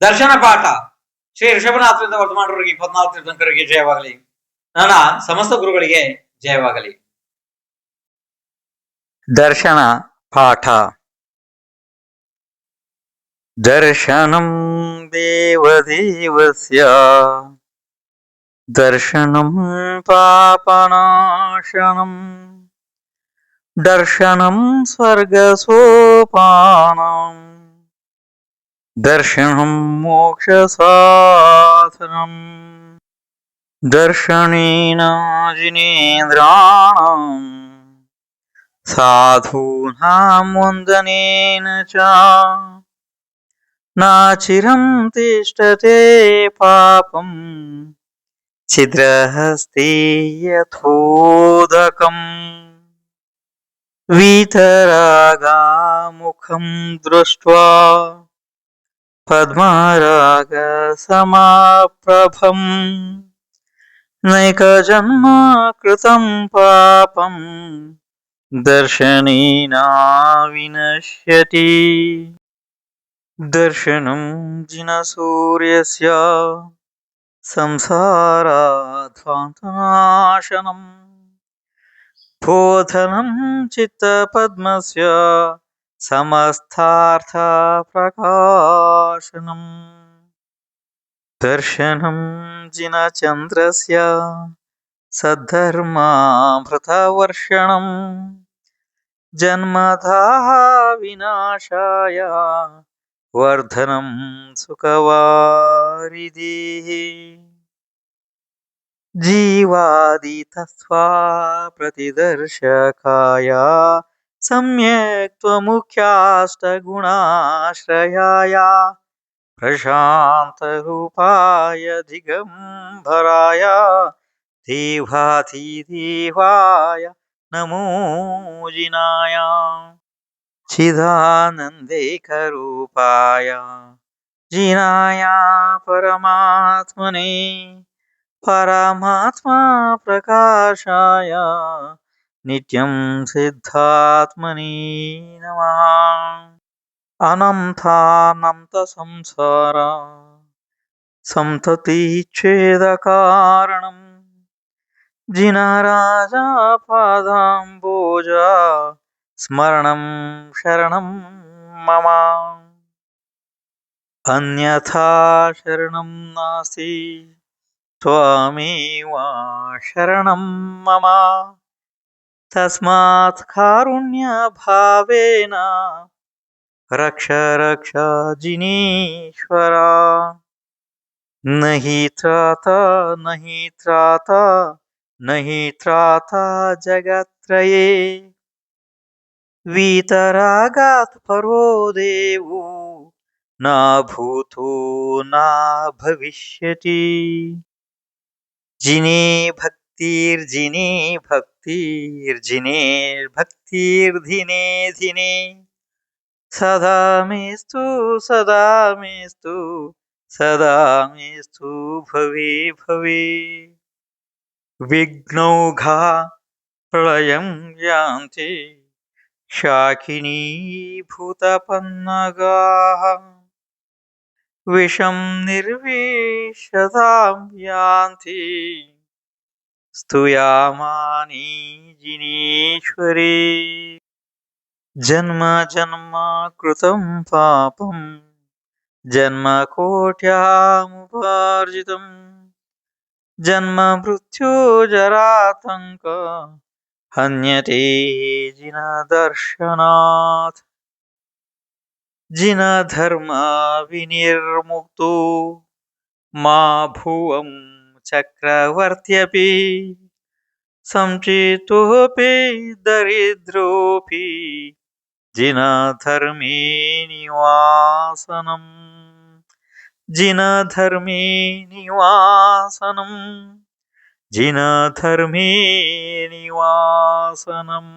ದರ್ಶನ ಪಾಠ ಶ್ರೀ ಋಷಭನಾಥರಿಂದ ವರ್ತಮಾನರಿಗೆ 24 ತೀರ್ಥಂಕರಿಗೆ ಜಯವಾಗಲಿ. ನನ್ನ ಸಮಸ್ತ ಗುರುಗಳಿಗೆ ಜಯವಾಗಲಿ. ದರ್ಶನ ಪಾಠ. ದರ್ಶನಂ ದೇವದೇವಸ್ಯ ದರ್ಶನಂ ಪಾಪನಾಶನಂ ದರ್ಶನಂ ಸ್ವರ್ಗಸೋಪಾನಂ దర్శనం మోక్ష సాధనం దర్శనేన జినేంద్రాణం సాధూనాం వందనేన చ నా చిరం తిష్టతే పాపం ఛిద్రహస్తే యథోదకం వీతరాగాముఖం దృష్ట్వా పద్మరాగ సమాప్రభం నైకజన్మ కృతం పాపం దర్శనేన వినశ్యతి. దర్శనం జినసూర్యస్య సంసారాధ్వాంతనాశనం బోధనం చిత్తపద్మస్య సమస్తార్థ ప్రకాశనం దర్శనం జినచంద్రస్య సద్ధర్మామృతవర్షణం జన్మతః వినాశాయ వర్ధనం సుఖవారిధిః జీవాదితస్వా ప్రతిదర్శకాయ సమ్యక్ త్వముఖ్యాష్టగుణాశ్రయాయ ప్రశాంతరూపాయ దిగంబరాయ దేవాధిదేవాయ నమో జినాయ చిదానందేకరూపాయ జినాయ పరమాత్మనే పరమాత్మా ప్రకాశాయ నిత్యం సిద్ధాత్మని నమః. అనంతానంత సంసార సంతతిచ్ఛేదకారణం జినరాజా పాదాంబోజ స్మరణం శరణం మమ. అన్యథా శరణం నాస్తి త్వమేవ శరణం మమ. తస్మాత్ కారుణ్య భావేన రక్ష రక్ష జినేశ్వర. నహి త్రాత నహి త్రాత నహి త్రాత జగత్రయే వీతరాగాత్ పరో దేవో నా భూతో నా భవిష్యతి. జినే భక్తిర్జినే భక్తిర్జినేర్భక్తిర్ధినే ధినే సదా మేస్తు సదా మేస్తు సదా మేస్తు భవే భవే. విఘ్నౌఘా ప్రళయం యాంతి శాకినీ భూతపన్నగాః విషం నిర్విశతాం యాంతి స్తూయమాని జినేశ్వరీ. జన్మ జన్మ కృతం పాపం జన్మకోట్యాముపార్జితం జన్మ మృత్యు జరాతంక హన్యతే జిన దర్శనాత్. జిన ధర్మ వినిర్ముక్తో మా భువం చక్రవర్త్యపి సంచితోపి దరిద్రోపి జిన ధర్మే నివాసనం. జిన ధర్మే నివాసనం జిన ధర్మే నివాసనం.